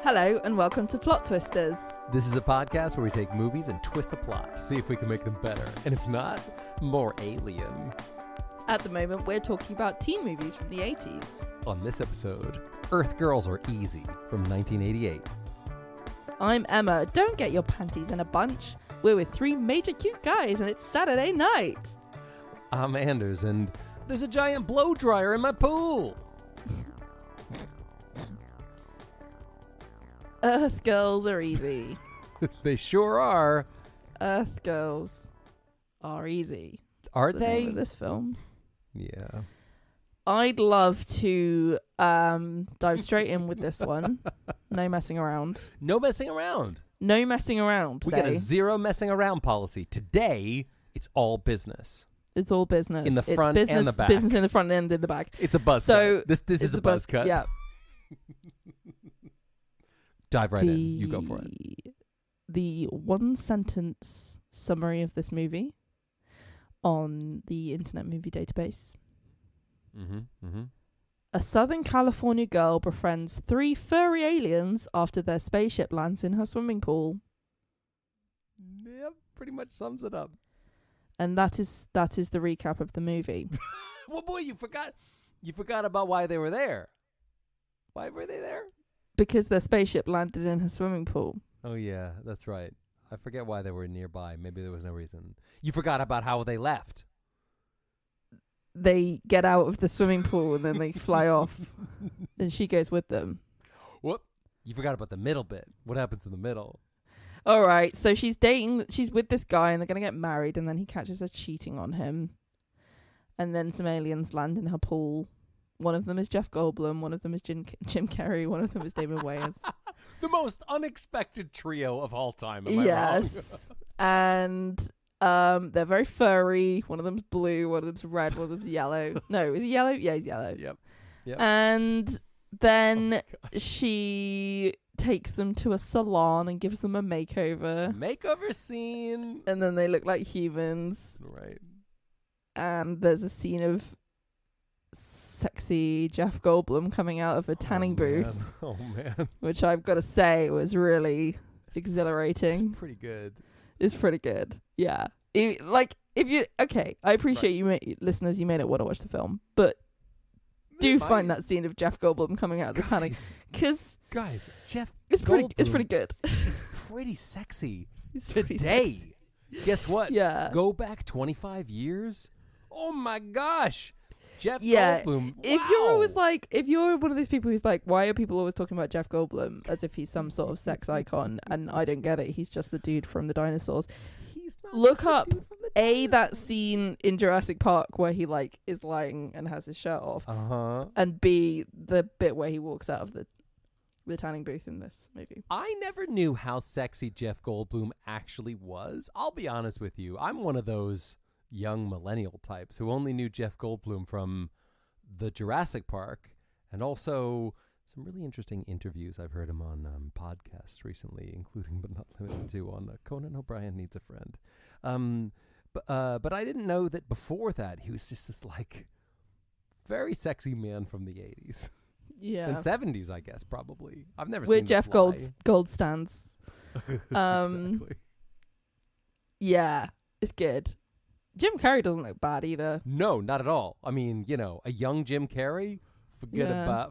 Hello and welcome to Plot Twisters. This is a podcast where we take movies and twist the plot to see if we can make them better. And if not, more alien. At the moment, we're talking about teen movies from the 80s. On this episode, Earth Girls Are Easy from 1988. I'm Emma. Don't get your panties in a bunch. We're with three major cute guys and it's Saturday night. I'm Anders and there's a giant blow dryer in my pool. Earth Girls Are Easy. They sure are. Earth Girls Are Easy. Are The they? name of this film. Yeah. I'd love to dive straight in with this one. No messing around. No messing around. No messing around today. We got a zero messing around policy. Today, it's all business. It's all business. In the It's front business, and the back. Business in the front and in the back. It's a buzz So cut. This is a buzz cut. Yeah. Dive right in. You go for it. The one sentence summary of this movie on the Internet Movie Database. A Southern California girl befriends three furry aliens after their spaceship lands in her swimming pool. Yep, pretty much sums it up. And that is the recap of the movie. Well, boy, you forgot about why they were there. Why were they there? Because their spaceship landed in her swimming pool. Oh, yeah, that's right. I forget why they were nearby. Maybe there was no reason. You forgot about how they left. They get out of the swimming pool and then they fly off. And she goes with them. Whoop. You forgot about the middle bit. What happens in the middle? All right. So she's with this guy and they're going to get married. And then he catches her cheating on him. And then some aliens land in her pool. One of them is Jeff Goldblum. One of them is Jim Carrey. One of them is Damon Wayans. The most unexpected trio of all time. Am I wrong? And they're very furry. One of them's blue. One of them's red. One of them's yellow. No, is he yellow? Yeah, he's yellow. Yep. And then she takes them to a salon and gives them a makeover. Makeover scene. And then they look like humans. Right. And there's a scene of sexy Jeff Goldblum coming out of a tanning booth. Oh, man. Which I've got to say was really exhilarating. It's pretty good. It's pretty good. Yeah. I appreciate listeners, you may not want to watch the film, but do find that scene of Jeff Goldblum coming out of the tanning. Because Jeff it's Goldblum pretty good. He's pretty sexy. He's pretty Today. sexy. Guess what? Yeah. Go back 25 years. Oh my gosh. Jeff Yeah. Goldblum. If you're one of these people who's like, why are people always talking about Jeff Goldblum as if he's some sort of sex icon? And I don't get it. He's just the dude from the dinosaurs. He's not Look up that that scene in Jurassic Park where he is lying and has his shirt off, and B, the bit where he walks out of the tanning booth in this movie. I never knew how sexy Jeff Goldblum actually was. I'll be honest with you. I'm one of those young millennial types who only knew Jeff Goldblum from the Jurassic Park and also some really interesting interviews I've heard him on podcasts recently, including but not limited to on Conan O'Brien Needs a Friend. But I didn't know that before that he was just this very sexy man from the 80s. Yeah. And 70s, I guess, probably. I've never We're seen Jeff Gold stands. Exactly. Yeah, it's good. Jim Carrey doesn't look bad either. No, not at all. I mean, a young Jim Carrey,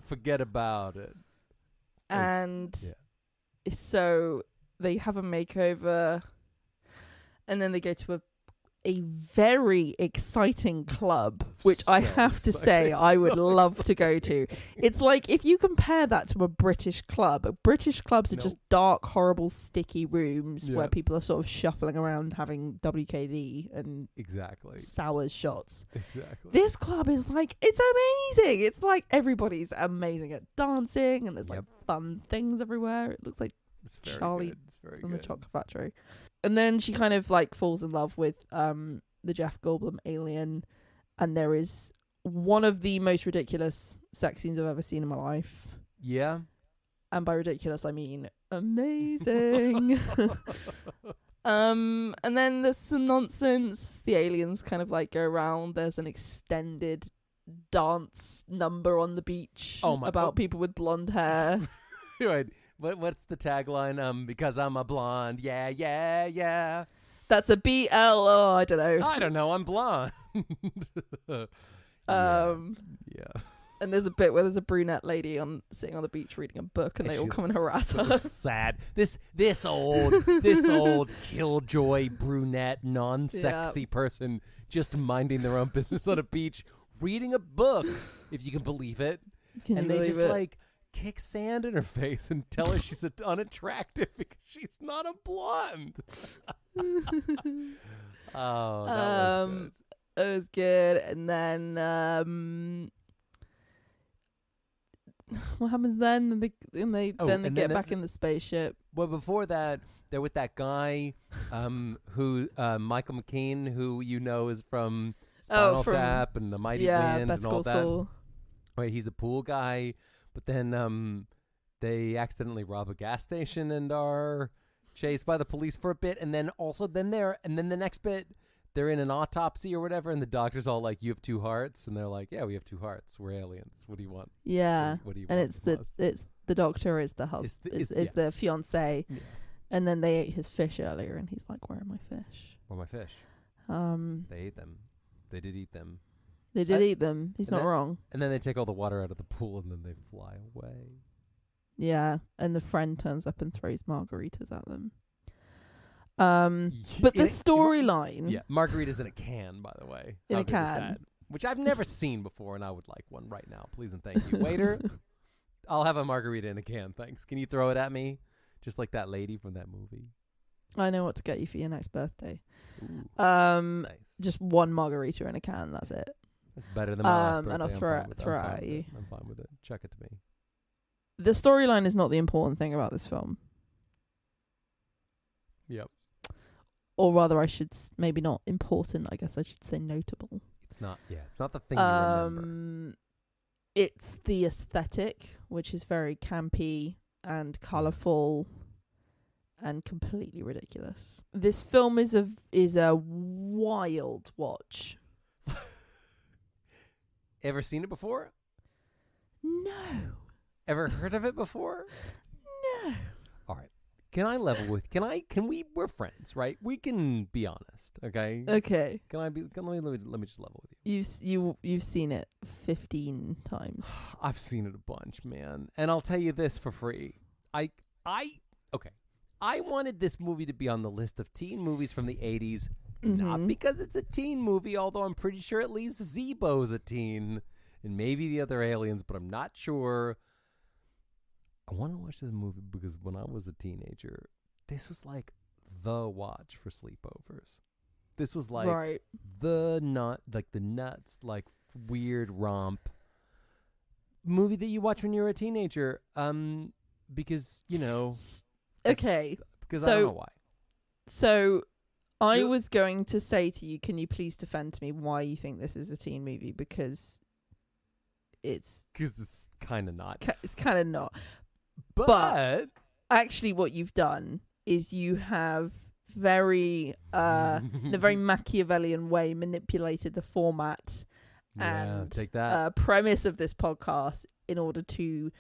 forget about it. And so they have a makeover, and then they go to a very exciting club, which I have to say I would love to go to. It's like if you compare that to a British club. British clubs are just dark, horrible, sticky rooms where people are sort of shuffling around having WKD and sour shots. Exactly. This club is it's amazing. It's like everybody's amazing at dancing and there's fun things everywhere. It looks like Charlie from the Chocolate Factory. And then she kind of falls in love with the Jeff Goldblum alien, and there is one of the most ridiculous sex scenes I've ever seen in my life. Yeah. And by ridiculous I mean amazing. And then there's some nonsense. The aliens kind of go around. There's an extended dance number on the beach about people with blonde hair. Right. What's the tagline? Because I'm a blonde. Yeah, yeah, yeah. That's a BL. Oh, I don't know. I don't know. I'm blonde. Yeah. And there's a bit where there's a brunette lady sitting on the beach reading a book, and they all come and harass her. Sad. This old killjoy brunette non-sexy person just minding their own business on a beach reading a book, if you can believe it. And they just like kick sand in her face and tell her she's unattractive because she's not a blonde. Oh, that was good. It was good. And then what happens then? They get back in the spaceship. Well, before that, they're with that guy who Michael McKean, who you know is from Spinal Tap and The Mighty Wind and all that. Saul. Right, he's a pool guy. But then they accidentally rob a gas station and are chased by the police for a bit, and then the next bit they're in an autopsy or whatever, and the doctor's all like, "You have two hearts," and they're like, "Yeah, we have two hearts. We're aliens. What do you want?" Yeah, what do you and want it's the doctor is the husband is the fiance, and then they ate his fish earlier, and he's like, "Where are my fish? Where are my fish?" They ate them. They did eat them. They did eat them. He's not wrong. And then they take all the water out of the pool, and then they fly away. Yeah, and the friend turns up and throws margaritas at them. But the storyline... Yeah, margaritas in a can, by the way. In a can. Which I've never seen before, and I would like one right now. Please and thank you. Waiter, I'll have a margarita in a can, thanks. Can you throw it at me? Just like that lady from that movie. I know what to get you for your next birthday. Ooh, nice. Just one margarita in a can, that's it. That's better than my last birthday. And I'll throw it at you. I'm fine with it. Chuck it to me. The storyline is not the important thing about this film. Yep. Or rather, I should maybe not important. I guess I should say notable. It's not. Yeah, it's not the thing you remember. It's the aesthetic, which is very campy and colourful and completely ridiculous. This film is a wild watch. Ever seen it before? No. Ever heard of it before? No. All right. We're friends, right? We can be honest, okay? Okay. Let me just level with you. You've seen it 15 times. I've seen it a bunch, man. And I'll tell you this for free. I wanted this movie to be on the list of teen movies from the 80s, not because it's a teen movie, although I'm pretty sure at least Zebo's a teen, and maybe the other aliens, but I'm not sure. I want to watch this movie because when I was a teenager, this was like the watch for sleepovers. This was like the nuts, like weird romp movie that you watch when you're a teenager. Because, you know. Okay. Because I don't know why. So I was going to say to you, can you please defend to me why you think this is a teen movie? Because it's kind of not. It's kind of not. But actually what you've done is you have in a very Machiavellian way manipulated the format and take that. Premise of this podcast in order to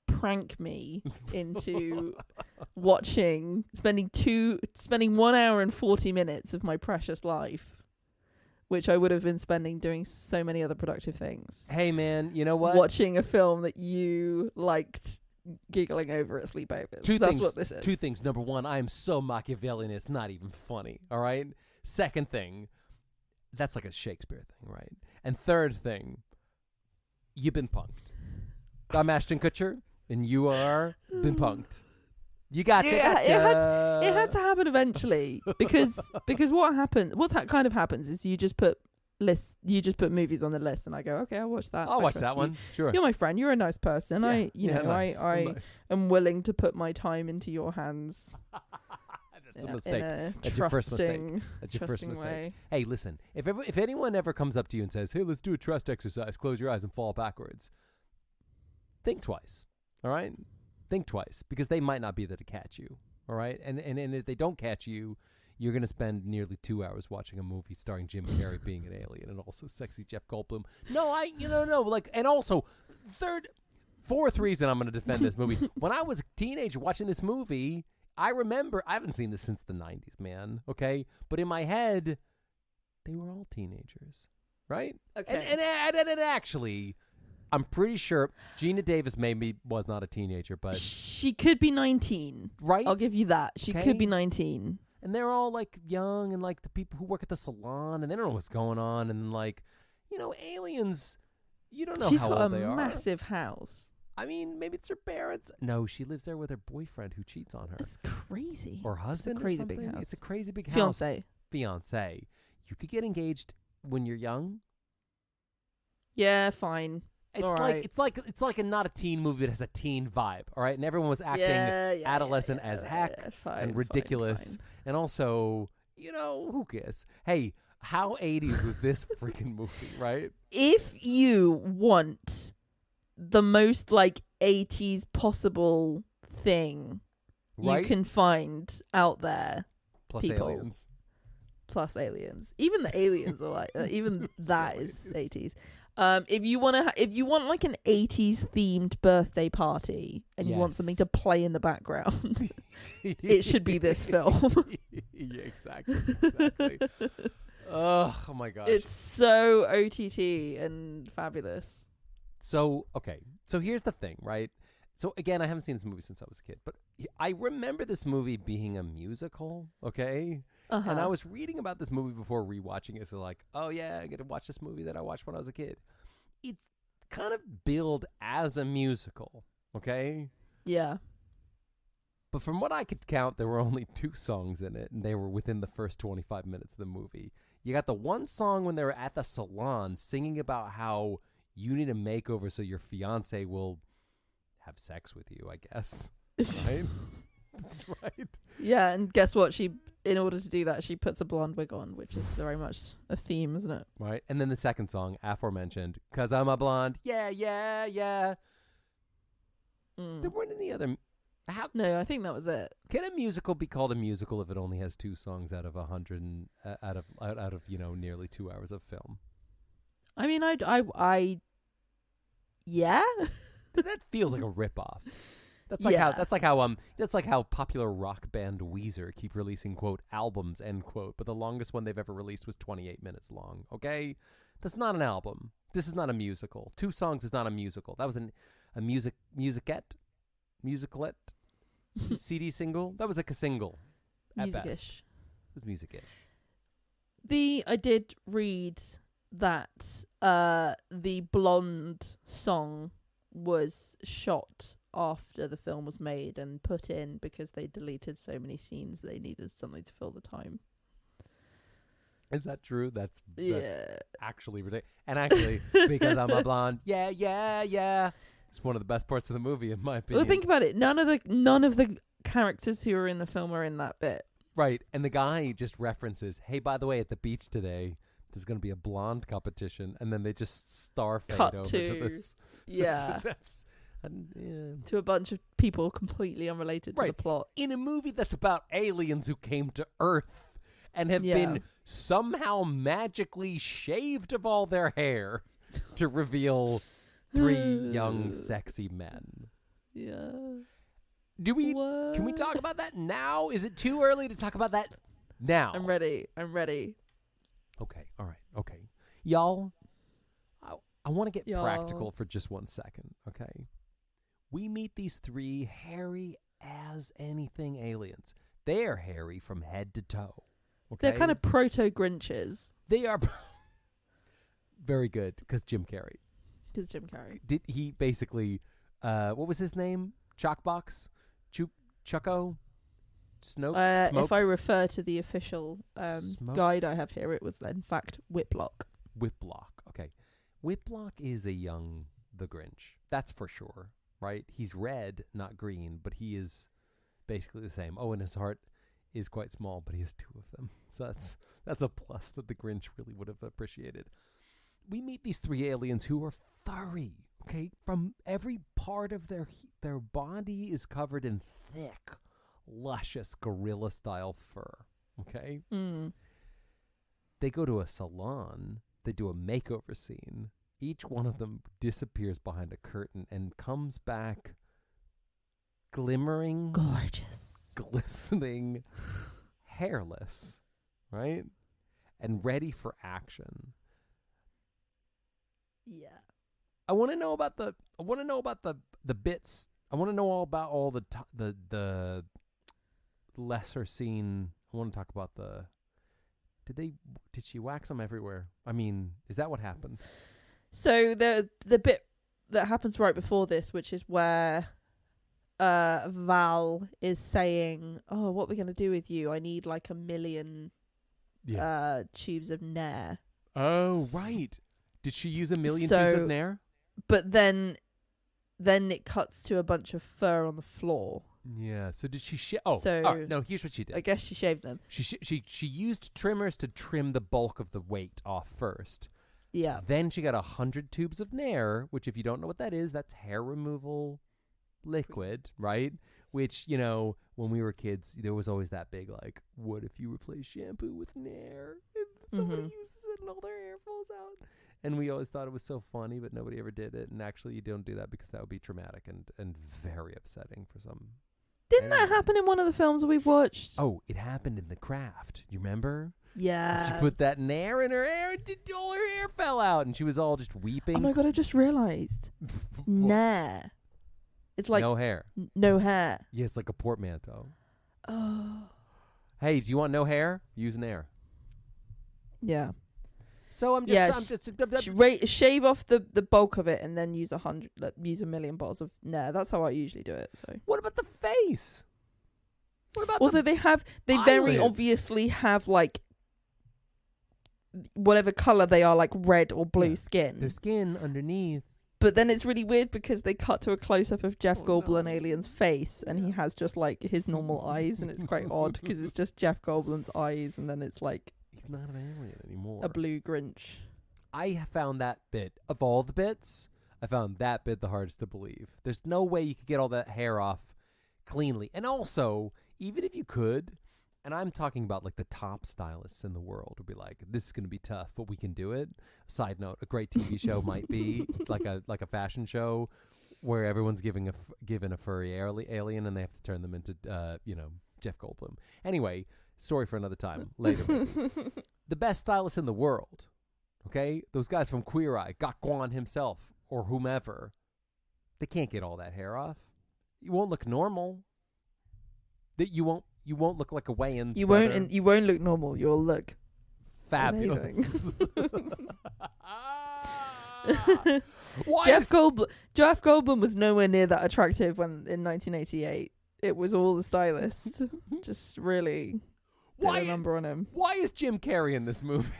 prank me into spending 1 hour and 40 minutes of my precious life, which I would have been spending doing so many other productive things. Hey man, you know what? Watching a film that you liked giggling over at sleepovers. That's what this is. Two things. Number one, I am so Machiavellian it's not even funny. All right. Second thing, that's like a Shakespeare thing, right? And third thing, you've been punked. I'm Ashton Kutcher, and you are been punked. You got it had to happen eventually because what kind of happens is you just put movies on the list, and I go, okay, I'll watch that. I'll watch that one. Sure. You're my friend. You're a nice person. Yeah. I am willing to put my time into your hands. That's a mistake. That's your first mistake. That's your first mistake. Way. Hey, listen. If anyone ever comes up to you and says, "Hey, let's do a trust exercise. Close your eyes and fall backwards," think twice. All right? Think twice, because they might not be there to catch you. All right? And if they don't catch you, you're going to spend nearly 2 hours watching a movie starring Jim Carrey being an alien and also sexy Jeff Goldblum. No. Like, and also, Fourth reason I'm going to defend this movie. When I was a teenager watching this movie, I remember, I haven't seen this since the 90s, man, okay? But in my head, they were all teenagers, right? Okay. And actually, I'm pretty sure Geena Davis maybe was not a teenager, but... She could be 19. Right? I'll give you that. She Okay. could be 19. And they're all, like, young, and, like, the people who work at the salon, and they don't know what's going on, and, like, you know, aliens, you don't know how old they are. She's got a massive house. I mean, maybe it's her parents. No, she lives there with her boyfriend who cheats on her. It's crazy. Or husband It's a crazy or something. big house. It's a crazy big house. Fiancé. You could get engaged when you're young. Yeah, fine. It's all like right. it's like a not a teen movie that has a teen vibe, all right? And everyone was acting adolescent as heck and ridiculous. Fine. And also, you know, who cares? Hey, how 80s was this freaking movie, right? If you want the most like 80s possible thing Right? you can find out there, Plus people. aliens. Plus aliens. Even the aliens are like even that is 80s. If you want like an 80s themed birthday party and you want something to play in the background, it should be this film. Yeah, exactly. Oh my gosh. It's so OTT and fabulous. So, okay. So here's the thing, right? So again, I haven't seen this movie since I was a kid, but I remember this movie being a musical, okay? Uh-huh. And I was reading about this movie before rewatching it, so like, oh yeah, I get to watch this movie that I watched when I was a kid. It's kind of billed as a musical, okay? Yeah. But from what I could count, there were only 2 songs in it, and they were within the first 25 minutes of the movie. You got the one song when they were at the salon singing about how you need a makeover so your fiance will have sex with you, I guess. Right? Right? Yeah, and guess what? In order to do that, she puts a blonde wig on, which is very much a theme, isn't it? Right. And then the second song, aforementioned, 'Cause I'm a Blonde. Yeah, yeah, yeah. There weren't any other... No, I think that was it. Can a musical be called a musical if it only has 2 songs out of 100 out of you know, nearly 2 hours of film? I mean, yeah. That feels like a ripoff. That's like how popular rock band Weezer keep releasing quote albums end quote, but the longest one they've ever released was 28 minutes long. Okay, that's not an album. This is not a musical. 2 songs is not a musical. That was a musicette, CD single. That was like a single. At best, Music-ish. it was music-ish. I did read that the blonde song was shot after the film was made and put in because they deleted so many scenes they needed something to fill the time. Is that true? That's Yeah. actually ridiculous. And actually, because I'm a blonde, yeah. It's one of the best parts of the movie, in my opinion. Well, think about it. None of the characters who are in the film are in that bit. Right, and the guy just references, hey, by the way, at the beach today, there's going to be a blonde competition, and then they just star fade Cut over to to this. Yeah. To a bunch of people completely unrelated to the plot. In a movie that's about aliens who came to Earth and have been somehow magically shaved of all their hair to reveal 3 young, sexy men. Yeah. Can we talk about that now? Is it too early to talk about that now? I'm ready. Okay, all right, okay. Y'all, I want to get practical for just 1 second, okay? We meet these 3 hairy as anything aliens. They are hairy from head to toe, okay? They're kind of proto-Grinches. They are very good, because Jim Carrey. Did he basically, what was his name? Chalkbox? Chucko? Smoke? If I refer to the official guide I have here, it was in fact Whiplock. Okay. Whiplock is a young The Grinch. That's for sure, right? He's red, not green, but he is basically the same. Oh, and his heart is quite small, but he has 2 of them. So that's a plus that the Grinch really would have appreciated. We meet these 3 aliens who are furry, okay? From every part of their body is covered in thick, luscious gorilla-style fur, okay? They go to a salon. They do a makeover scene. each one of them disappears behind a curtain and comes back glimmering, gorgeous, glistening, hairless, right? And ready for action. Yeah. I want to know about the bits. I want to know all about all the lesser seen. I want to talk about the. Did she wax them everywhere? I mean, is that what happened? So the bit that happens right before this, which is where Val is saying, "Oh, what are we gonna do with you? I need like 1 million tubes of Nair." Oh, right. Did she use 1 million tubes of Nair? But then it cuts to a bunch of fur on the floor. Yeah. So did she no, here's what she did. I guess she shaved them. She used trimmers to trim the bulk of the weight off first. Yeah. Then she got 100 tubes of Nair, which if you don't know what that is, that's hair removal liquid, right? Which, you know, when we were kids, there was always that big, like, what if you replace shampoo with Nair? And somebody uses it and all their hair falls out. And we always thought it was so funny, but nobody ever did it. And actually, you don't do that because that would be traumatic and very upsetting for some. Didn't that happen in one of the films we've watched? Oh, it happened in The Craft. You remember? Yeah. She put that Nair in her hair and all her hair fell out. And she was all just weeping. Oh my God, I just realized. Nair. It's like... No hair. No hair. Yeah, it's like a portmanteau. Oh. Hey, do you want no hair? Use Nair. Yeah. So I'm just shave off the bulk of it and then use 1 million bottles of Nair. That's how I usually do it. So what about the face? What about also they very eyelids? Obviously have like whatever color they are, like red or blue skin. Their skin underneath. But then it's really weird because they cut to a close up of Jeff Goldblum alien's face and he has just like his normal eyes and it's quite odd because it's just Jeff Goldblum's eyes and then it's like he's not an alien anymore. A blue Grinch. I found that bit, of all the bits, I found that bit the hardest to believe. There's no way you could get all that hair off cleanly. And also, even if you could, and I'm talking about like the top stylists in the world would be like, this is going to be tough, but we can do it. Side note, a great TV show might be like a fashion show where everyone's given a furry alien and they have to turn them into, Jeff Goldblum. Anyway, story for another time later. The best stylists in the world, okay? Those guys from Queer Eye, Gakwan himself or whomever, they can't get all that hair off. You won't look normal. That you won't look like a Wayans. You won't look normal. You'll look fabulous. Jeff Goldblum was nowhere near that attractive when in 1988. It was all the stylists. Just really did a number on him. Why is Jim Carrey in this movie?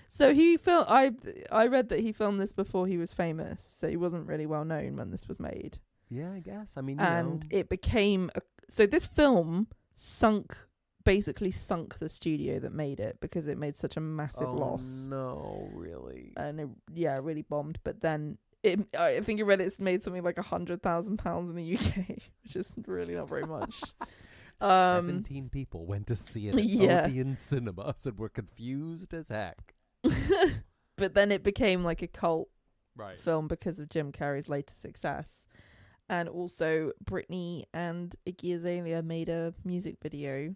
So he filmed. I read that he filmed this before he was famous, so he wasn't really well known when this was made. Yeah, I guess. I mean, it became so this film basically sunk the studio that made it because it made such a massive loss. No, really. And it really bombed. But then I think I read it's made something like £100,000 in the UK, which is really not very much. 17 people went to see it at Odeon Cinemas and were confused as heck. But then it became like a cult film because of Jim Carrey's later success. And also Britney and Iggy Azalea made a music video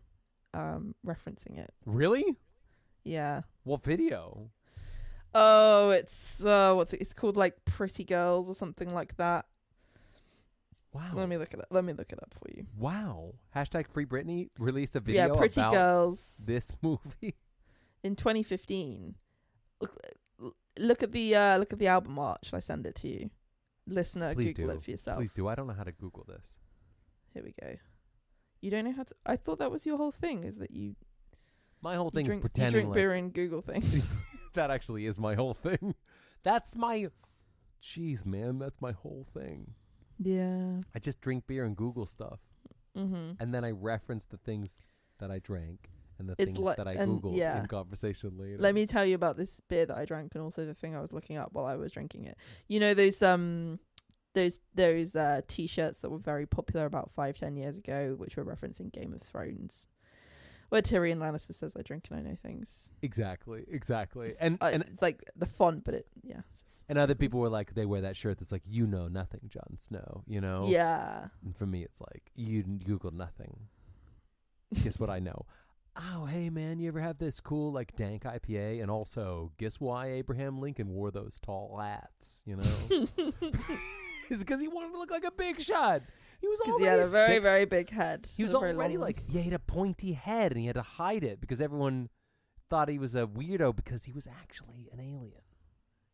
referencing it. Really? Yeah. What video? Oh, it's it's called like Pretty Girls or something like that. Wow. Let me look it up for you. Wow. #Free Britney released a video Pretty about Girls this movie in 2015. Look at the album art. Shall I send it to you? Listener, Please Google do. it for yourself. Please do. I don't know how to Google this. Here we go. You don't know how to... I thought that was your whole thing, is that you... My whole thing is pretending you drink beer and Google things. That actually is my whole thing. That's my... Jeez, man, that's my whole thing. Yeah. I just drink beer and Google stuff. Mm-hmm. And then I reference the things that I drank and the things that I Googled in conversation later. Let me tell you about this beer that I drank and also the thing I was looking up while I was drinking it. You know those T-shirts that were very popular about 5-10 years ago, which were referencing Game of Thrones, Where Tyrion Lannister says, "I drink and I know things." Exactly. And it's like the font, but yeah. And other people were like, they wear that shirt that's like, "You know nothing, Jon Snow." You know. Yeah. And for me, it's like, you Google nothing. Guess what I know? Oh, hey man, you ever have this cool like dank IPA? And also, guess why Abraham Lincoln wore those tall hats? You know, it's because he wanted to look like a big shot. He was already he had a very, very big head. He was already like, he had a pointy head, and he had to hide it because everyone thought he was a weirdo because he was actually an alien.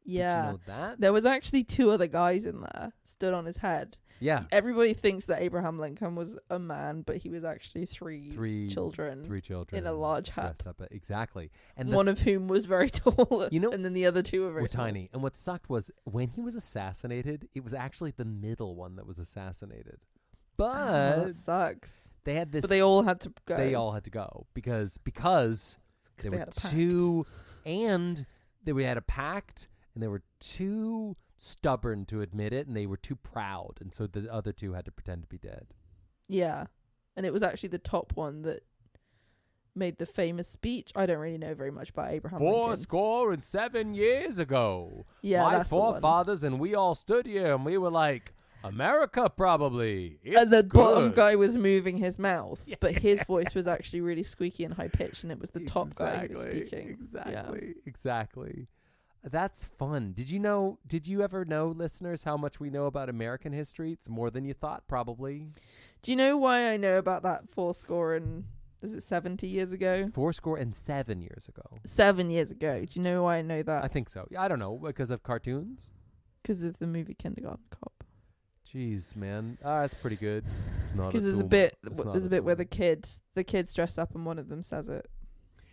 Yeah. Did you know that? There was actually 2 other guys in there stood on his head. Yeah. Everybody thinks that Abraham Lincoln was a man, but he was actually three children. 3 children in a large hat. Exactly. And one of whom was very tall. You know, and then the other 2 were very tiny. And what sucked was when he was assassinated, it was actually the middle one that was assassinated. But that sucks. They had this. But they all had to go. They all had to go because there were 2, and we had a pact, and they were too stubborn to admit it, and they were too proud, and so the other 2 had to pretend to be dead. Yeah, and it was actually the top one that made the famous speech. I don't really know very much about Abraham Lincoln. 77 years ago, my forefathers and we all stood here, and we were like, America, probably. And the bottom guy was moving his mouth, but his voice was actually really squeaky and high pitched, and it was the top guy who was speaking. Exactly. That's fun. Did you ever know, listeners, how much we know about American history? It's more than you thought, probably. Do you know why I know about that 70 years ago? 7 years ago. 7 years ago. Do you know why I know that? I think so. I don't know. Because of cartoons? Because of the movie Kindergarten Cop. Jeez, man. That's pretty good. Because there's a bit where the kids dress up and one of them says it.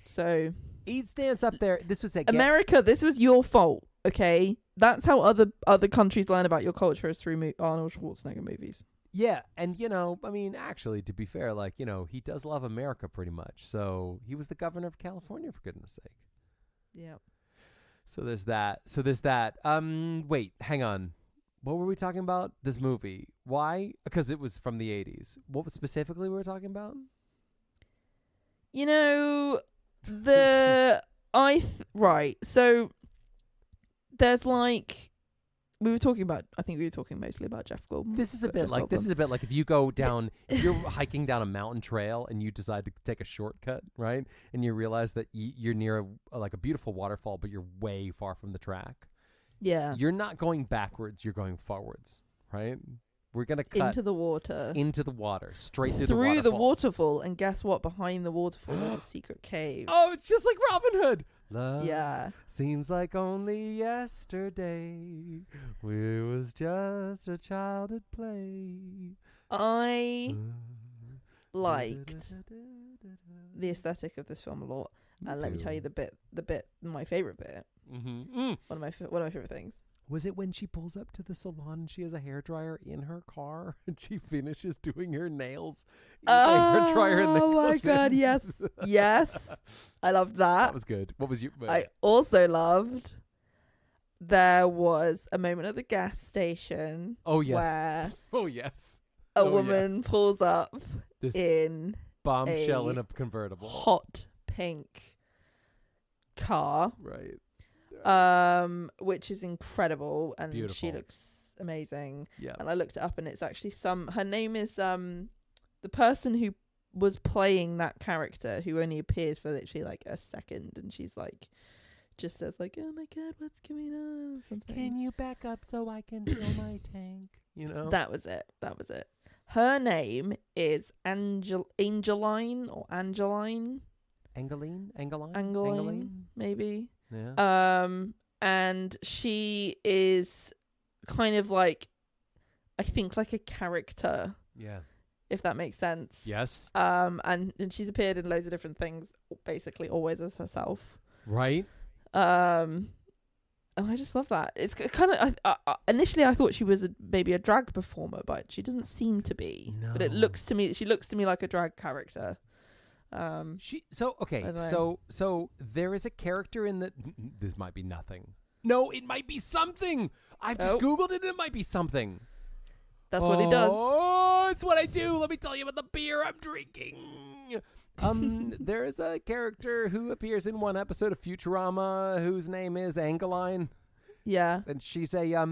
So he stands up there. This was America. This was your fault. Okay, that's how other countries learn about your culture is through Arnold Schwarzenegger movies. Yeah, and I mean, actually, to be fair, like he does love America pretty much. So he was the governor of California, for goodness sake. Yeah. So there's that. Wait, hang on. What were we talking about? This movie. Why? Because it was from the 80s. What specifically we were talking about? Right. So there's like I think we were talking mostly about Jeff Goldblum. This is a bit like if you go down, if you're hiking down a mountain trail and you decide to take a shortcut, right? And you realize that you're near a beautiful waterfall, but you're way far from the track. Yeah. You're not going backwards, you're going forwards, right? We're going to cut into the water, straight through the waterfall. And guess what? Behind the waterfall is a secret cave. Oh, it's just like Robin Hood. Love seems like only yesterday. We was just a child at play. I liked the aesthetic of this film a lot. And let me tell you my favorite bit. Mm-hmm. One of my favorite things. Was it when she pulls up to the salon and she has a hairdryer in her car and she finishes doing her nails? Hairdryer and oh my god, yes. Yes. I loved that. That was good. What was you? I also loved there was a moment at the gas station. Oh yes. Where a woman pulls up this in bombshell in a convertible. Hot pink car. Right. Which is incredible, and beautiful. She looks amazing. Yeah. And I looked it up, and it's actually her name is the person who was playing that character, who only appears for literally like a second, and she's like, just says like, "Oh my god, what's going on?" Something. Can you back up so I can fill my tank? That was it. Her name is Angeline or Angeline. Angeline, maybe. Yeah. And she is kind of like, I think like a character. Yeah. If that makes sense. Yes. And she's appeared in loads of different things, basically always as herself. Right. And I just love that. It's kind of initially I thought she was maybe a drag performer, but she doesn't seem to be. No. But she looks to me like a drag character. So there is a character in the. This might be nothing. No, it might be something. I've just Googled it. And it might be something. That's what he does. Oh, it's what I do. Let me tell you about the beer I'm drinking. There's a character who appears in one episode of Futurama whose name is Angeline. Yeah. And she's a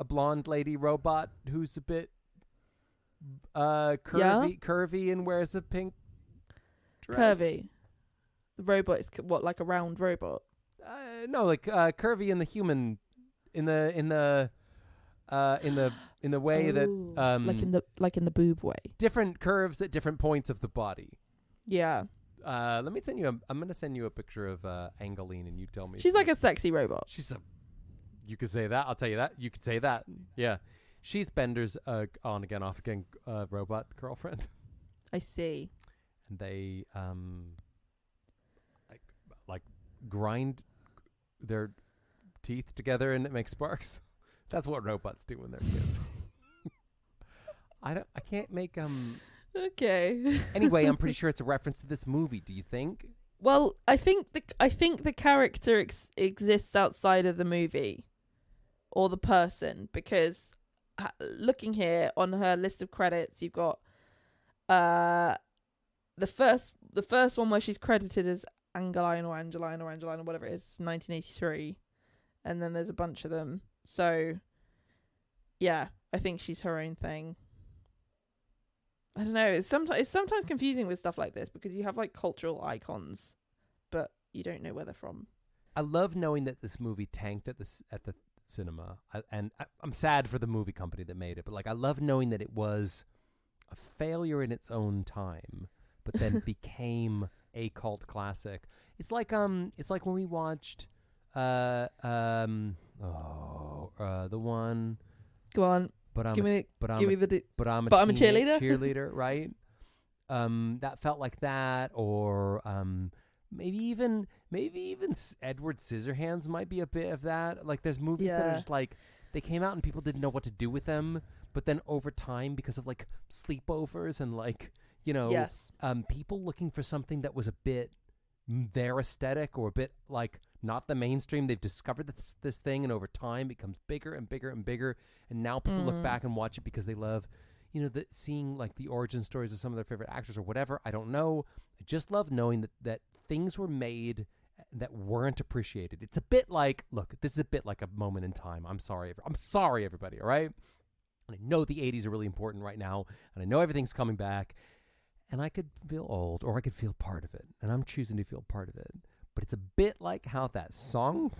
blonde lady robot who's a bit curvy and wears a pink dress. Curvy. The robot is what, like a round robot? No, like curvy in the human, in the way that like in the boob way. different curves at different points of the body. Yeah. Let me send you. I'm gonna send you a picture of Angeline, and you tell me. She's like a sexy robot. You could say that. I'll tell you that. You could say that. Yeah, she's Bender's on again, off again robot girlfriend. I see. And they like grind their teeth together, and it makes sparks. That's what robots do when they're kids. I can't make Okay. Anyway, I'm pretty sure it's a reference to this movie. Do you think? Well, I think the character exists outside of the movie, or the person, because looking here on her list of credits, you've got the first one where she's credited as Angeline or whatever it is, 1983, and then there's a bunch of them. So, yeah, I think she's her own thing. I don't know. It's sometimes confusing with stuff like this because you have like cultural icons, but you don't know where they're from. I love knowing that this movie tanked at the cinema, I'm sad for the movie company that made it. But like, I love knowing that it was a failure in its own time, but then became a cult classic. It's like when we watched the one. Go on. But I'm a cheerleader. Cheerleader, right? That felt like that, or maybe even Edward Scissorhands might be a bit of that. Like, there's movies that are just like they came out and people didn't know what to do with them, but then over time, because of like sleepovers and like people looking for something that was a bit their aesthetic or a bit like not the mainstream, they've discovered this thing, and over time it becomes bigger and bigger and bigger, and now people look back and watch it because they love seeing like the origin stories of some of their favorite actors or whatever. I don't know. I just love knowing that things were made that weren't appreciated. It's a bit like, look, this is a bit like a moment in time. I'm sorry everybody, all right? And I know the 80s are really important right now, and I know everything's coming back, and I could feel old, or I could feel part of it, and I'm choosing to feel part of it. But it's a bit like how that song,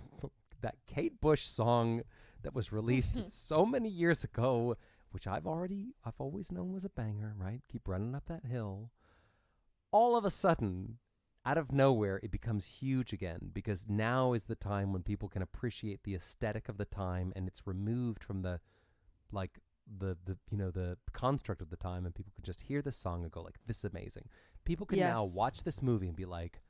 that Kate Bush song that was released so many years ago, which I've always known was a banger, right? Keep running up that hill. All of a sudden, out of nowhere, it becomes huge again, because now is the time when people can appreciate the aesthetic of the time, and it's removed from the construct of the time, and people can just hear the song and go like, this is amazing. People can now watch this movie and be like,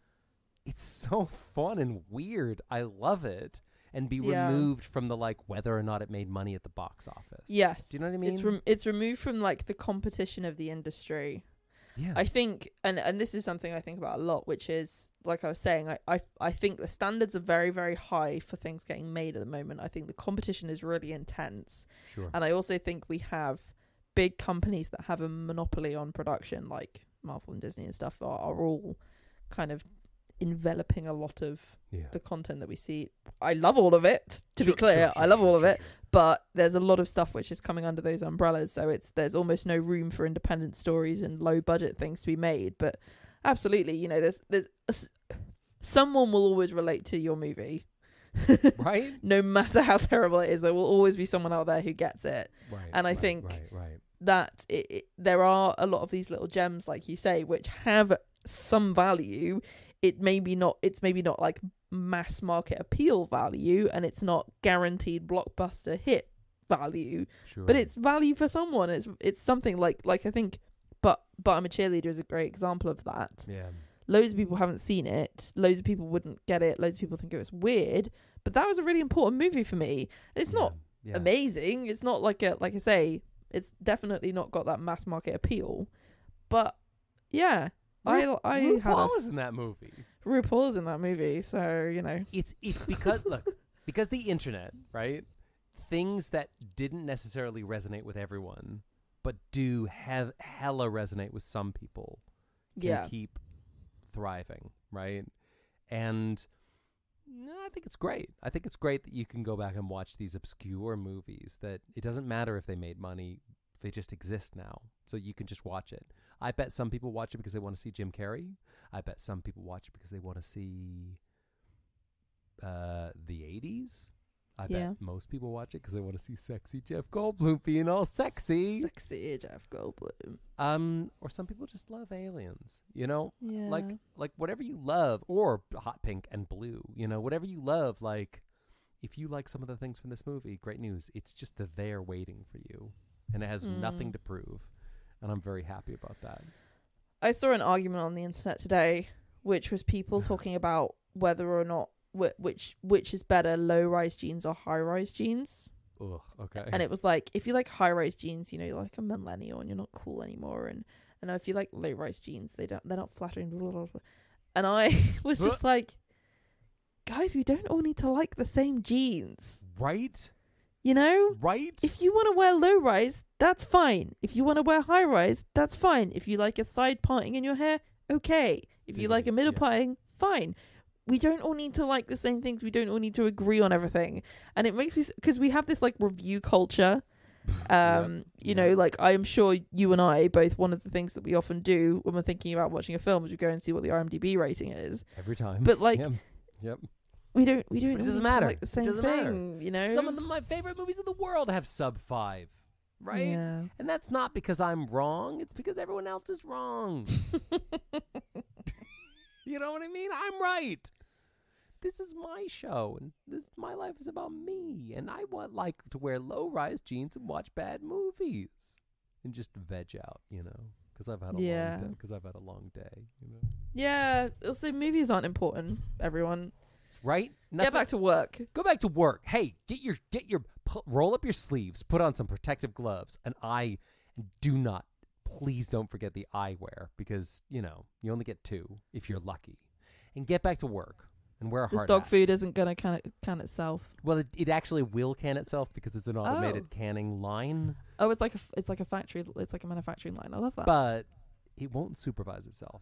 it's so fun and weird, I love it, and be removed from the like whether or not it made money at the box office. Yes. Do you know what I mean? It's removed from like the competition of the industry. Yeah. I think, and this is something I think about a lot, which is, like I was saying, I think the standards are very, very high for things getting made at the moment. I think the competition is really intense. Sure. And I also think we have big companies that have a monopoly on production, like Marvel and Disney and stuff, are all kind of enveloping a lot of the content that we see. I love all of it, to be clear. I love all of it. But there's a lot of stuff which is coming under those umbrellas, so there's almost no room for independent stories and low budget things to be made. But absolutely, there's someone will always relate to your movie, right? No matter how terrible it is, there will always be someone out there who gets it. Right. And I think that there are a lot of these little gems, like you say, which have some value. It's maybe not like mass market appeal value, and it's not guaranteed blockbuster hit value, but it's value for someone. It's something like I think but I'm a Cheerleader is a great example of that. Loads of people haven't seen it, loads of people wouldn't get it, loads of people think it was weird, but that was a really important movie for me. And it's not amazing, it's not like I say, it's definitely not got that mass market appeal, but RuPaul is in that movie. RuPaul's in that movie, so it's because because the internet, right? Things that didn't necessarily resonate with everyone but do have hella resonate with some people, can keep thriving, right? And no, I think it's great. I think it's great that you can go back and watch these obscure movies that it doesn't matter if they made money. They just exist now. So you can just watch it. I bet some people watch it because they want to see Jim Carrey. I bet some people watch it because they want to see the 80s. I bet most people watch it because they want to see sexy Jeff Goldblum being all sexy. Sexy Jeff Goldblum. Or some people just love aliens, you know? Yeah. Like whatever you love, or hot pink and blue, you know, whatever you love, like if you like some of the things from this movie, great news. It's just there waiting for you. And it has nothing to prove. And I'm very happy about that. I saw an argument on the internet today, which was people talking about whether or not which is better, low-rise jeans or high-rise jeans. Ugh, okay. And it was like, if you like high-rise jeans, you know, you're like a millennial and you're not cool anymore. And if you like low-rise jeans, they're not flattering. Blah, blah, blah. And I was just like, guys, we don't all need to like the same jeans. Right? You know? Right? If you want to wear low-rise, that's fine. If you want to wear high-rise, that's fine. If you like a side parting in your hair, okay. If you like a middle parting, fine. We don't all need to like the same things. We don't all need to agree on everything. And it makes me, because we have this like review culture. You know, like I'm sure you and I both, one of the things that we often do when we're thinking about watching a film is we go and see what the IMDb rating is. Every time. But like, yep. we don't. It doesn't matter. Like the same it doesn't thing, matter. You know, some of my favorite movies in the world have sub 5, right? Yeah. And that's not because I'm wrong. It's because everyone else is wrong. You know what I mean? I'm right. This is my show, and my life is about me, and I like to wear low-rise jeans and watch bad movies, and just veg out, you know, because I've had a long day, you know. Yeah, also movies aren't important, everyone. Right? Get back to work. Go back to work. Hey, roll up your sleeves, put on some protective gloves, and please don't forget the eyewear, because, you know, you only get 2 if you're lucky, and get back to work. And wear a hard hat. This dog food isn't going to can itself. Well, it actually will can itself because it's an automated canning line. Oh, it's like a factory. It's like a manufacturing line. I love that. But it won't supervise itself.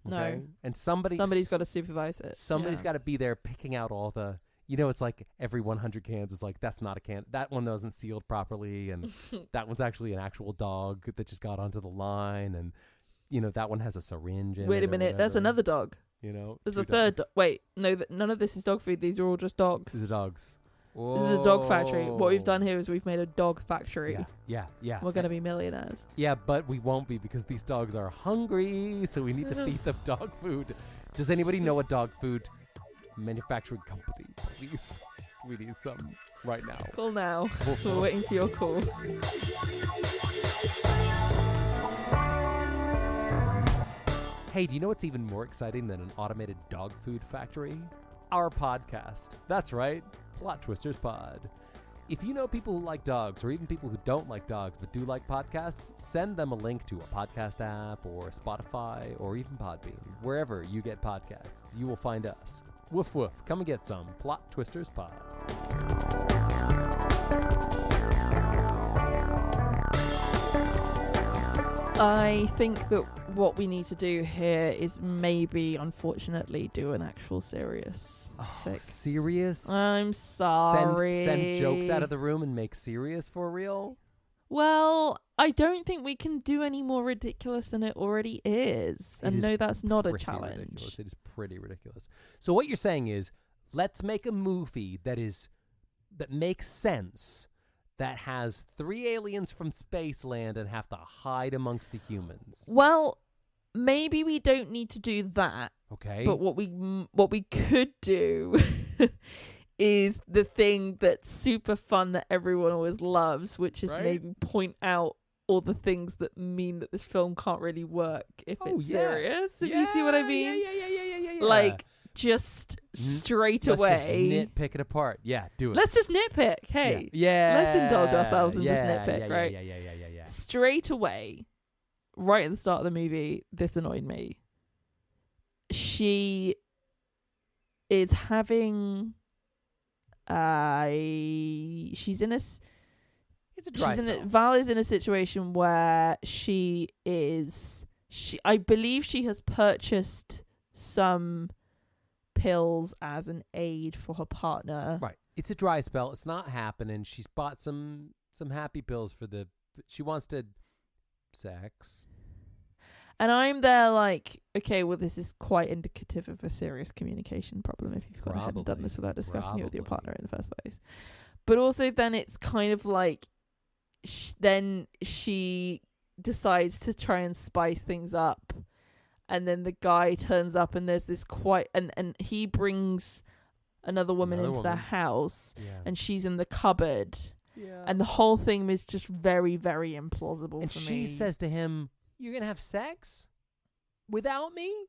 Okay? No. And somebody's got to supervise it. Somebody's got to be there picking out all the. You know, it's like every 100 cans is like, that's not a can. That one wasn't sealed properly, and that one's actually an actual dog that just got onto the line, and you know that one has a syringe in it. Wait a minute, there's another dog. You know, there's a third. Wait, no, none of this is dog food. These are all just dogs. These are dogs. Whoa. This is a dog factory. What we've done here is we've made a dog factory. Yeah. We're going to be millionaires. Yeah, but we won't be because these dogs are hungry, so we need to feed them dog food. Does anybody know a dog food manufacturing company? Please, we need some right now. Call now. We're waiting for your call. Hey, do you know what's even more exciting than an automated dog food factory? Our podcast. That's right, Plot Twisters Pod. If you know people who like dogs, or even people who don't like dogs but do like podcasts, send them a link to a podcast app or Spotify or even Podbean. Wherever you get podcasts, you will find us. Woof woof, come and get some. Plot Twisters Pod. I think that what we need to do here is maybe, unfortunately, do an actual serious fix. Serious? I'm sorry. Send jokes out of the room and make serious for real? Well, I don't think we can do any more ridiculous than it already is. And no, that's not a challenge. Ridiculous. It is pretty ridiculous. So what you're saying is, let's make a movie that makes sense, that has 3 aliens from space land and have to hide amongst the humans. Well, maybe we don't need to do that. Okay. But what we could do is the thing that's super fun that everyone always loves, which is maybe point out all the things that mean that this film can't really work if it's serious. If you see what I mean? Yeah. Like, just straight away. Let's just nitpick it apart. Yeah, do it. Let's just nitpick. Hey. Yeah. Let's indulge ourselves and just nitpick, right? Yeah. Straight away, right at the start of the movie, this annoyed me. She is having... she's in a... It's It's a dry spell. Val is in a situation where I believe she has purchased some pills as an aid for her partner. Right. It's a dry spell. It's not happening. She's bought some happy pills she wants to sex. And I'm there like, okay, well, this is quite indicative of a serious communication problem if you've gone ahead and done this without discussing it with your partner in the first place. But also then it's kind of like, then she decides to try and spice things up. And then the guy turns up and there's this and he brings another woman into their house and she's in the cupboard. Yeah. And the whole thing is just very, very implausible and for me. And she says to him, "You're going to have sex without me?"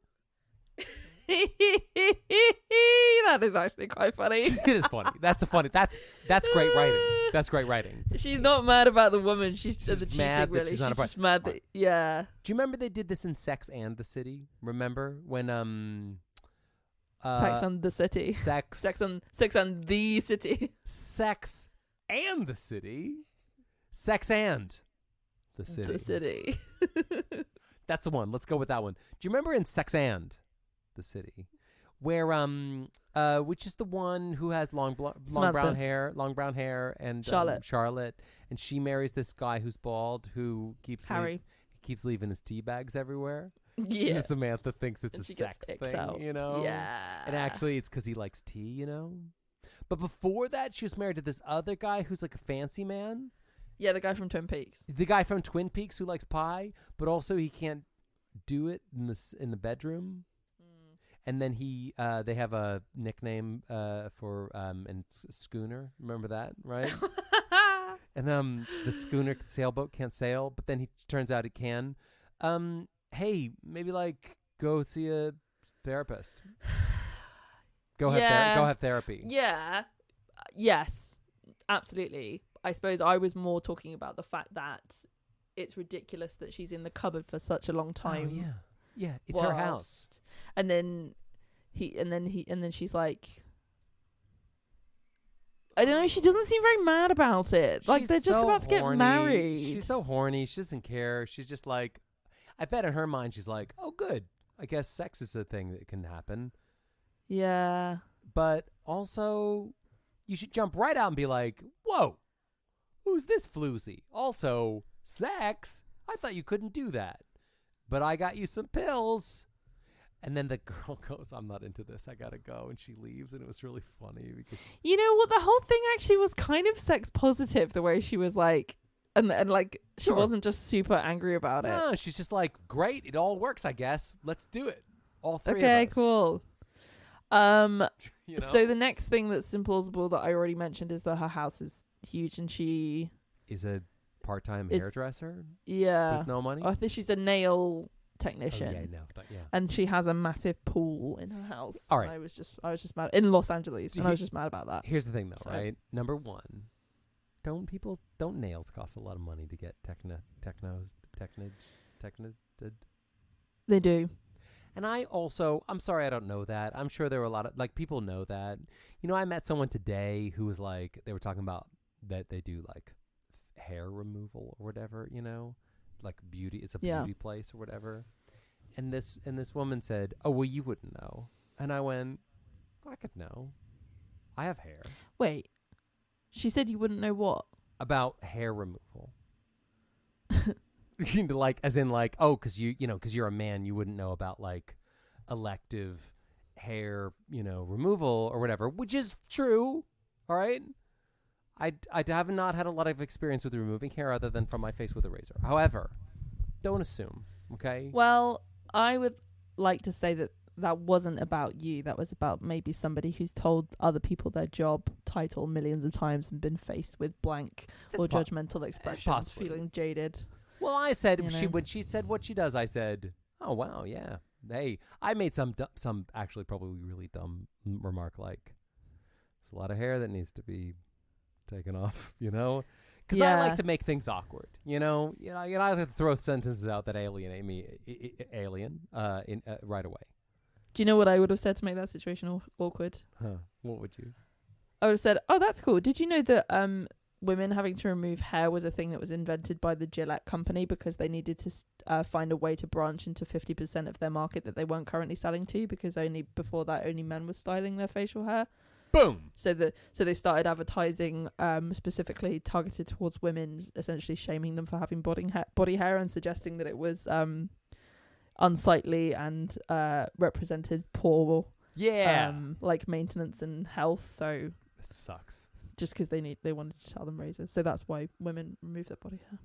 That is actually quite funny. It is funny. That's great writing. That's great writing. She's not mad about the woman. She's the cheating, mad really. She's just mad that, yeah. Do you remember they did this in Sex and the City? Remember when Sex and the City. Sex and the City. Sex and the City. Sex and the City. The City. That's the one. Let's go with that one. Do you remember in Sex and the City, where which is the one who has long brown hair, and Charlotte, and she marries this guy who's bald who keeps leaving his tea bags everywhere. Yeah, and Samantha thinks it's a sex thing, out. You know. Yeah, and actually it's because he likes tea, you know. But before that, she was married to this other guy who's like a fancy man. Yeah, the guy from Twin Peaks. The guy from Twin Peaks who likes pie, but also he can't do it in the bedroom. And then they have a nickname for Schooner. Remember that, right? And the schooner sailboat can't sail, but then he turns out it can. Hey, maybe like go see a therapist. Go have therapy. Yeah. Yes. Absolutely. I suppose I was more talking about the fact that it's ridiculous that she's in the cupboard for such a long time. Oh, yeah. Yeah, it's her house. And then she's like, I don't know, she doesn't seem very mad about it. Like, they're just about to get married. She's so horny. She doesn't care. She's just like, I bet in her mind she's like, oh, good. I guess sex is a thing that can happen. Yeah. But also, you should jump right out and be like, whoa, who's this floozy? Also, sex? I thought you couldn't do that. But I got you some pills. And then the girl goes, I'm not into this. I got to go. And she leaves. And it was really funny. Because you know what? The whole thing actually was kind of sex positive, the way she was like, and like, she wasn't just super angry about it. No, she's just like, great. It all works, I guess. Let's do it. All three of us. Okay, cool. You know? So the next thing that's implausible that I already mentioned is that her house is huge and she is a part-time hairdresser. Yeah. With no money. I think she's a nail technician. Oh, yeah. And she has a massive pool in her house. All right. I was just mad in Los Angeles, and I was just mad about that. Here's the thing, though, right? Number one, don't nails cost a lot of money to get techned? They do. And I'm sorry I don't know that. I'm sure there were a lot of, like, people know that. You know, I met someone today who was like, they were talking about that they do, like, hair removal or whatever, you know? Like beauty, it's a beauty place or whatever. And this woman said, oh, well, you wouldn't know. And I went, I could know. I have hair. Wait. She said you wouldn't know what? About hair removal. Like, as in, like, oh, because you're a man, you wouldn't know about, like, elective hair, removal or whatever, which is true. All right. I have not had a lot of experience with removing hair other than from my face with a razor. However, don't assume, okay? Well, I would like to say that wasn't about you. That was about maybe somebody who's told other people their job title millions of times and been faced with blank or judgmental expressions, feeling jaded. Well, I said, when she said what she does, I said, oh, wow, yeah. Hey, I made some actually probably really dumb remark like, there's a lot of hair that needs to be taken off, because I like to make things awkward, I like to throw sentences out that alienate me, right away. Do you know what I would have said to make that situation awkward? What would you? I would have said, oh, that's cool. Did you know that women having to remove hair was a thing that was invented by the Gillette company because they needed to find a way to branch into 50% of their market that they weren't currently selling to, because before that only men were styling their facial hair. Boom. So they started advertising specifically targeted towards women, essentially shaming them for having body hair and suggesting that it was unsightly and represented poor like maintenance and health. So it sucks. Just because they wanted to sell them razors. So that's why women remove their body hair.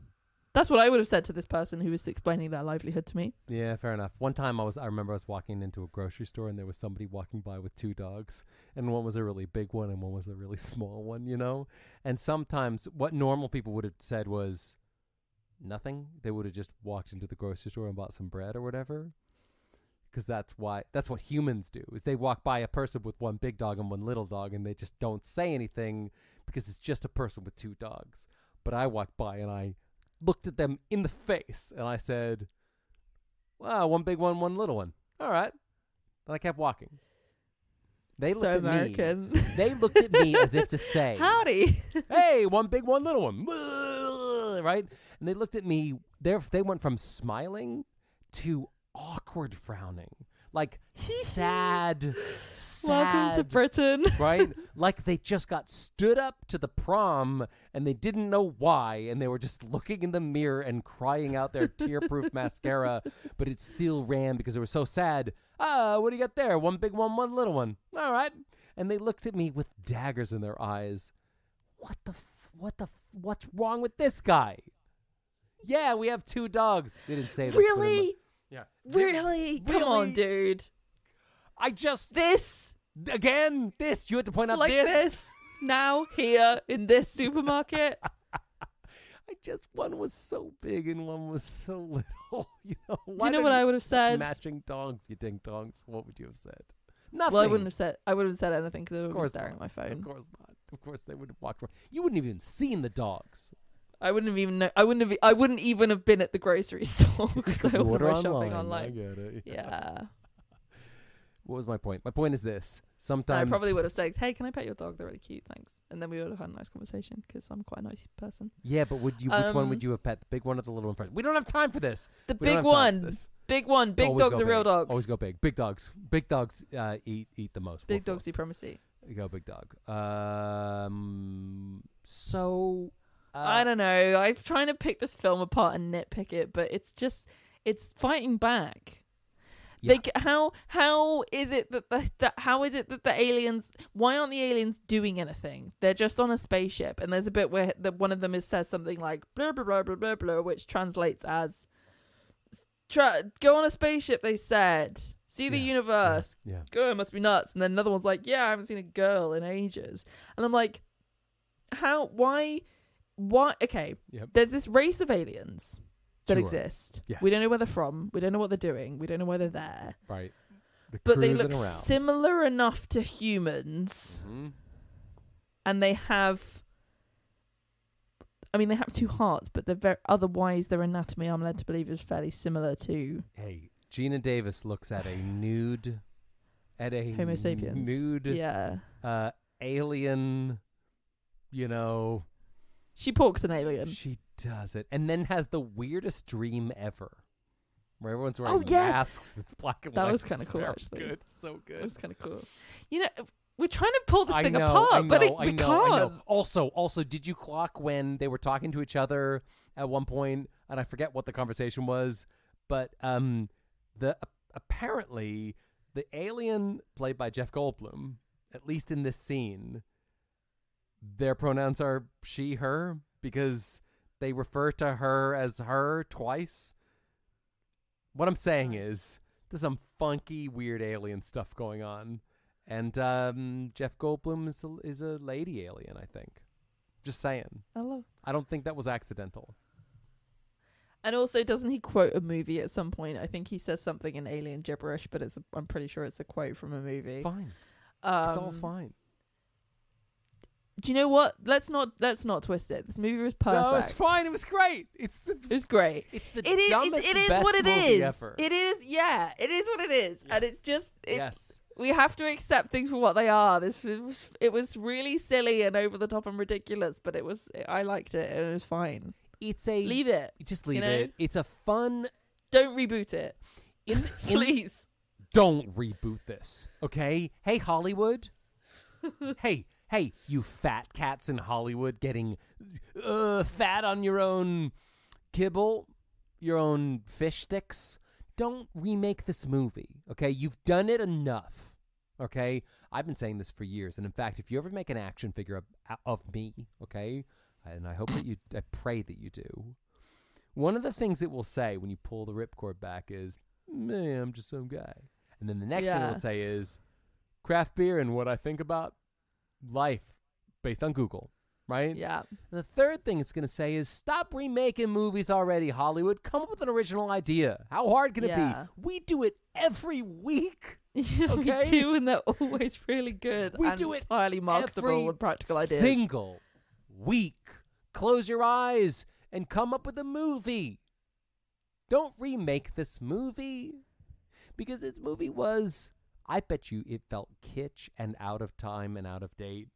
That's what I would have said to this person who was explaining their livelihood to me. Yeah, fair enough. One time I remember I was walking into a grocery store and there was somebody walking by with 2 dogs, and one was a really big one and one was a really small one, you know? And sometimes what normal people would have said was nothing. They would have just walked into the grocery store and bought some bread or whatever. Because that's what humans do, is they walk by a person with 1 big dog and 1 little dog and they just don't say anything because it's just a person with 2 dogs. But I walked by and I looked at them in the face and I said, wow, 1 big one, 1 little one. All right. And I kept walking. They looked at American. me. They looked at me as if to say, howdy. Hey, 1 big, 1 little one. Right? And they looked at me. They went from smiling to awkward frowning, like sad, Welcome to Britain. right? Like they just got stood up to the prom and they didn't know why, and they were just looking in the mirror and crying out their tear-proof mascara, but it still ran because they were so sad. What do you got there? 1 big one, 1 little one. All right. And they looked at me with daggers in their eyes. What's wrong with this guy? Yeah, we have 2 dogs. They didn't say this. Really? Yeah. Really? Come on, dude. This. You had to point out like this. Now, here, in this supermarket. One was so big and one was so little. You know, do you know what I would have said? Matching dogs, you ding dongs. What would you have said? Nothing. Well, I wouldn't have said anything because I would have been staring at my phone. Of course not. Of course they would have walked around. You wouldn't have even seen the dogs. I wouldn't have even know. I wouldn't even have been at the grocery store because I would have been shopping online. I get it. Yeah. What was my point? My point is this. Sometimes I probably would have said, "Hey, can I pet your dog? They're really cute, thanks." And then we would have had a nice conversation because I'm quite a nice person. Yeah, but which one would you have pet? The big one or the little one first? We don't have time for this. The big one. Big one. Big dogs are real dogs. Always go big. Big dogs. Big dogs eat the most. Big dog supremacy. You go big dog. So. I don't know. I'm trying to pick this film apart and nitpick it, but it's fighting back. Yeah. Like how is it that the aliens? Why aren't the aliens doing anything? They're just on a spaceship, and there's a bit where one of them says something like blah blah blah blah blah blah, which translates as "Go on a spaceship." They said, "See the universe." Yeah. Go, it must be nuts. And then another one's like, "Yeah, I haven't seen a girl in ages," and I'm like, how? Why? What? Okay, There's this race of aliens that exist. Yes. We don't know where they're from. We don't know what they're doing. We don't know why they're there. Right. But they look similar enough to humans. Mm-hmm. And they have... they have 2 hearts, but otherwise their anatomy, I'm led to believe, is fairly similar to... Hey, Geena Davis looks at a nude... Homo sapiens. Nude... alien... You know... She porks an alien. She does it. And then has the weirdest dream ever. Where everyone's wearing masks. It's black and white. That was kind of cool, actually. Good. So good. It was kind of cool. You know, we're trying to pull this thing apart, but we can't. I know. Also, did you clock when they were talking to each other at one point? And I forget what the conversation was. But apparently, the alien played by Jeff Goldblum, at least in this scene... Their pronouns are she, her, because they refer to her as her twice. What I'm saying is, there's some funky, weird alien stuff going on. And Jeff Goldblum is a lady alien, I think. Just saying. I don't think that was accidental. And also, doesn't he quote a movie at some point? I think he says something in alien gibberish, but I'm pretty sure it's a quote from a movie. Fine. It's all fine. Do you know what? Let's not twist it. This movie was perfect. No, it's fine. It was great. It was great. It's the dumbest, it is what it is. Ever. It is. Yeah, it is what it is. Yes. And it's just. Yes. we have to accept things for what they are. It was really silly and over the top and ridiculous, but I liked it. It was fine. Leave it. Just leave it. It's a fun. Don't reboot it. Please. Don't reboot this. Okay? Hey, Hollywood. hey, you fat cats in Hollywood getting fat on your own kibble, your own fish sticks. Don't remake this movie, okay? You've done it enough, okay? I've been saying this for years, and in fact, if you ever make an action figure of me, okay, and I pray that you do, one of the things it will say when you pull the ripcord back is, man, I'm just some guy. And then the next thing it will say is, craft beer and what I think about life based on Google. Right? Yeah. And the third thing it's going to say is, stop remaking movies already, Hollywood. Come up with an original idea. How hard can it be? We do it every week. Okay? We do, and they're always really good. We do it entirely marketable with practical ideas. Single week. Close your eyes and come up with a movie. Don't remake this movie. Because this movie was, I bet you it felt kitsch and out of time and out of date.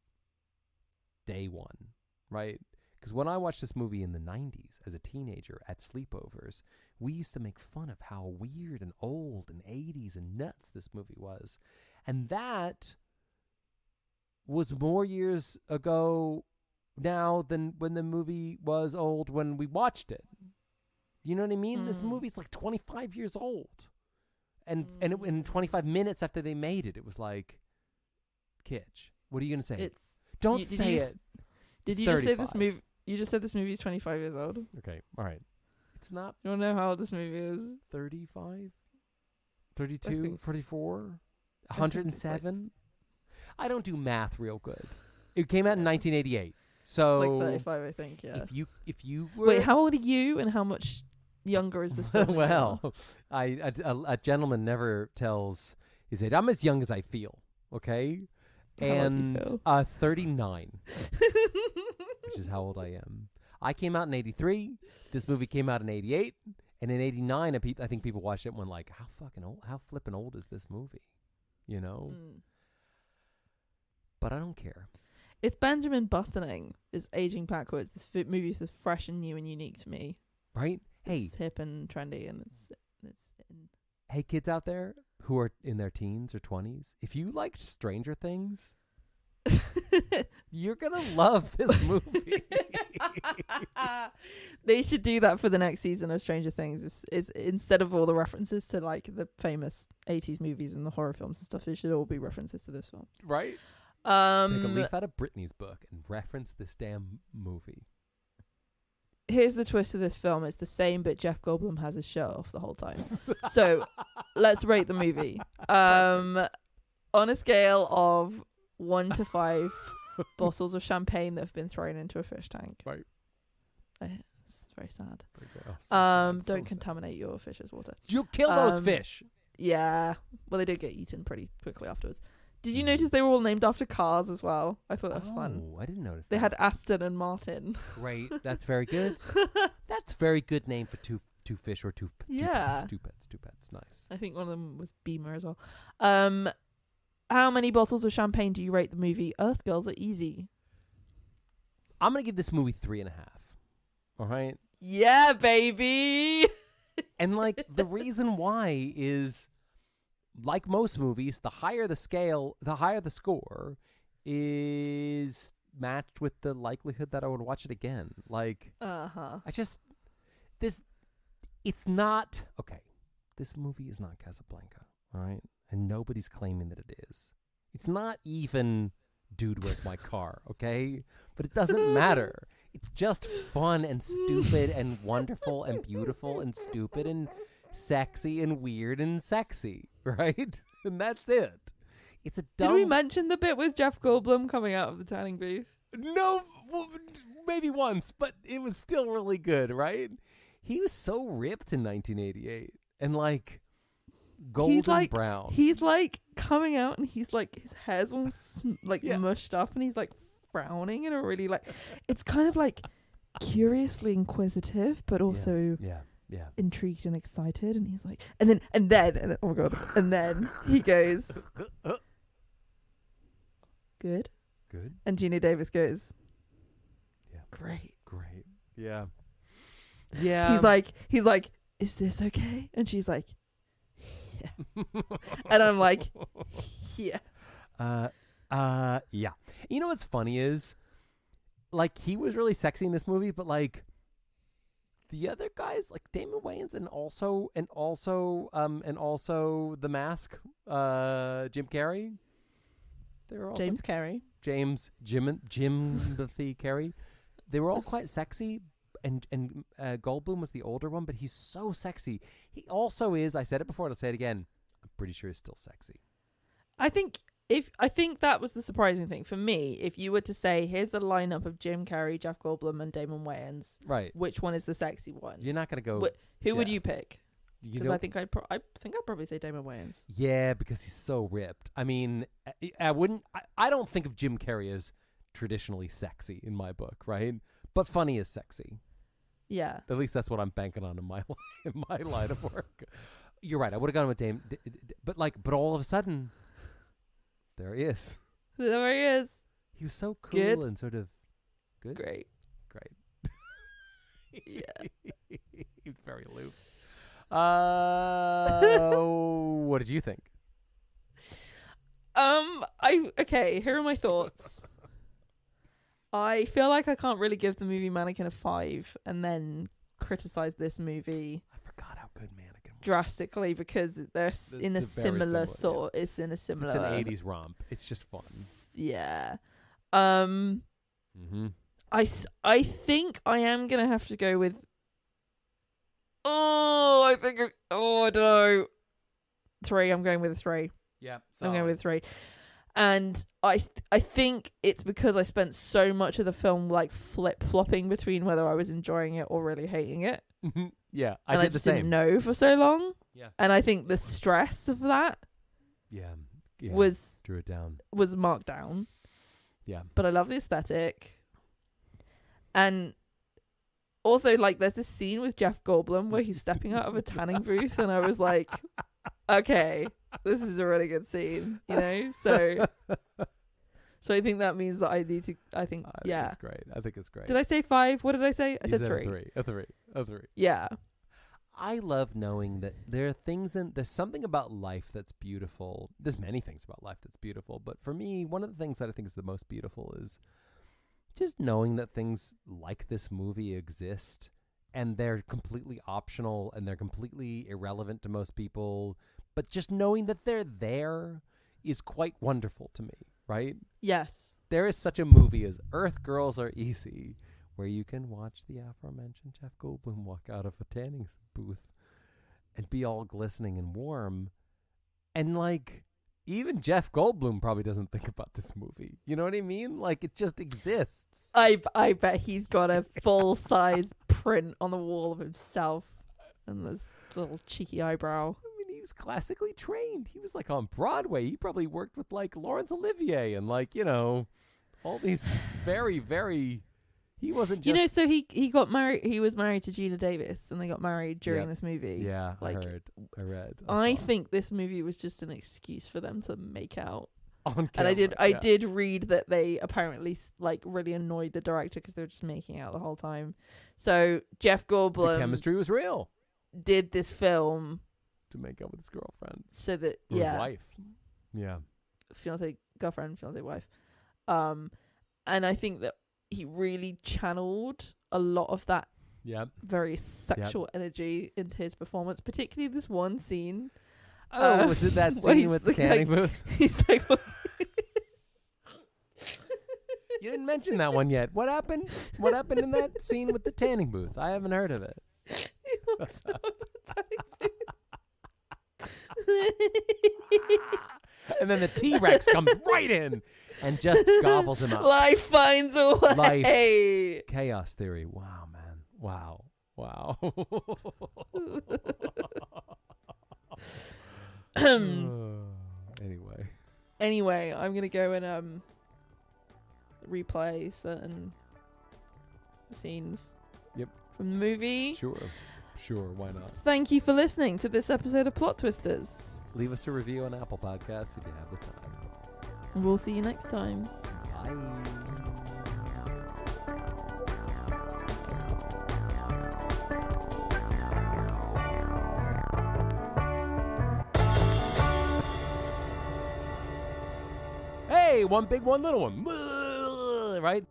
Day one, right? Because when I watched this movie in the 90s as a teenager at sleepovers, we used to make fun of how weird and old and 80s and nuts this movie was. And that was more years ago now than when the movie was old when we watched it. You know what I mean? This movie's like 25 years old. And in 25 minutes after they made it, it was like, kitsch. What are you going to say? Don't say it. Did you just say this movie? You just said this movie is 25 years old. Okay, all right. It's not. You want to know how old this movie is? 35, 32, 44, 107. I don't do math real good. It came out in 1988, so like 35, I think. Yeah. If you were... Wait, how old are you, and how much younger is this film? Well, a gentleman never tells his age. I'm as young as I feel. Okay. And 39, which is how old I am. I came out in 83. This movie came out in 88. And in 89, I think people watched it and went like, how fucking old, how flippin' old is this movie? You know? But I don't care. It's Benjamin Buttoning is aging backwards. This movie is fresh and new and unique to me. Right? Hey. It's hip and trendy, and it's Hey, kids out there who are in their teens or 20s, if you liked Stranger Things, you're going to love this movie. They should do that for the next season of Stranger Things. It's instead of all the references to like the famous 80s movies and the horror films and stuff, it should all be references to this film. Right? Take a leaf out of Britney's book and reference this damn movie. Here's the twist of this film. It's the same, but Jeff Goldblum has his shirt off the whole time. So let's rate the movie. On a scale of 1 to 5 bottles of champagne that have been thrown into a fish tank. Right. It's very sad. Don't contaminate your fish's water. You kill those fish. Yeah. Well, they did get eaten pretty quickly afterwards. Did you notice they were all named after cars as well? I thought that was fun. Oh, I didn't notice They that. had Aston and Martin. Great. That's very good. That's very good name for two fish or two pets. Two pets. Nice. I think one of them was Beamer as well. How many bottles of champagne do you rate the movie Earth Girls Are Easy? I'm going to give this movie 3.5. All right? Yeah, baby! And, like, the reason why is... Like most movies, the higher the scale, the higher the score is matched with the likelihood that I would watch it again. Like, it's not, okay, this movie is not Casablanca, all right? And nobody's claiming that it is. It's not even Dude, Where's My Car, okay? But it doesn't matter. It's just fun and stupid and wonderful and beautiful and stupid and sexy and weird and sexy, right? And that's it. It's a dumb... Did we mention the bit with Jeff Goldblum coming out of the tanning booth? No, maybe once, but it was still really good, right? He was so ripped in 1988 and like golden brown. He's like coming out and he's like, his hair's all mushed up and he's like frowning in a really like, it's kind of like curiously inquisitive, but also... Yeah. intrigued and excited, and he's like, and then oh my god, and then he goes, good, and Geena Davis goes, great, yeah. He's like, is this okay? And she's like, yeah, and I'm like, yeah. Yeah. You know what's funny is, like, he was really sexy in this movie, but like the other guys, like Damon Wayans and also The Mask, Jim Carrey. They're all Jim Carrey. They were all quite sexy, and Goldblum was the older one, but he's so sexy. He also is. I said it before, and I'll say it again. I'm pretty sure he's still sexy. I think that was the surprising thing for me. If you were to say, here's the lineup of Jim Carrey, Jeff Goldblum, and Damon Wayans, right? Which one is the sexy one? You're not gonna go. Who would you pick? Because I think I'd think probably say Damon Wayans. Yeah, because he's so ripped. I mean, I wouldn't. I don't think of Jim Carrey as traditionally sexy in my book, right? But funny is sexy. Yeah. At least that's what I'm banking on in my line of work. You're right. I would have gone with Dame, but all of a sudden, there he is. There he is. He was so cool and sort of good. Great. Yeah. He's very aloof. What did you think? Here are my thoughts. I feel like I can't really give the movie Mannequin a 5 and then criticize this movie. I forgot how good Mannequin was. Drastically, because they're in a similar sort. Yeah. It's in a similar. It's an 80s romp. It's just fun. Yeah. Mm-hmm. I think I am gonna have to go with. I don't know. 3. I'm going with a 3. Yeah, I'm going with 3. And I think it's because I spent so much of the film like flip-flopping between whether I was enjoying it or really hating it. Yeah, I did the same. Didn't know for so long. Yeah. And I think the stress of that drew it down. Was marked down. Yeah. But I love the aesthetic. And also, like, there's this scene with Jeff Goldblum where he's stepping out of a tanning booth, and I was like, okay, this is a really good scene, you know? So I think that means that I need to, I think it's great. I think it's great. Did I say 5? What did I say? I said 3. A 3. Yeah. I love knowing that there are things there's something about life that's beautiful. There's many things about life that's beautiful, but for me, one of the things that I think is the most beautiful is just knowing that things like this movie exist, and they're completely optional and they're completely irrelevant to most people, but just knowing that they're there is quite wonderful to me, right? Yes. There is such a movie as Earth Girls Are Easy, where you can watch the aforementioned Jeff Goldblum walk out of a tanning booth and be all glistening and warm. And, like, even Jeff Goldblum probably doesn't think about this movie. You know what I mean? Like, it just exists. I bet he's got a full-size print on the wall of himself and this little cheeky eyebrow. I mean, he was classically trained. He was, like, on Broadway. He probably worked with, like, Laurence Olivier and, like, you know, all these very, very... He wasn't just... You know, so he got married. He was married to Geena Davis, and they got married during this movie. Yeah, like, I read. I think this movie was just an excuse for them to make out. On camera, and I did read that they apparently like really annoyed the director because they were just making out the whole time. So Jeff Goldblum... The chemistry was real. Did this film... to make out with his girlfriend. So that, or his wife. Yeah. Girlfriend, fiancé, wife. And I think that he really channeled a lot of that very sexual energy into his performance, particularly this one scene. Oh, was it that scene with the tanning booth? He's like, you didn't mention that one yet. What happened? What happened in that scene with the tanning booth? I haven't heard of it. And then the T-Rex comes right in and just gobbles him up. Life finds a way. Life. Chaos theory. Wow, man. Wow. Anyway, I'm going to go and replay certain scenes from the movie. Sure. Sure, why not? Thank you for listening to this episode of Plot Twisters. Leave us a review on Apple Podcasts if you have the time. And we'll see you next time. Bye. Hey, one big, one little one. Right?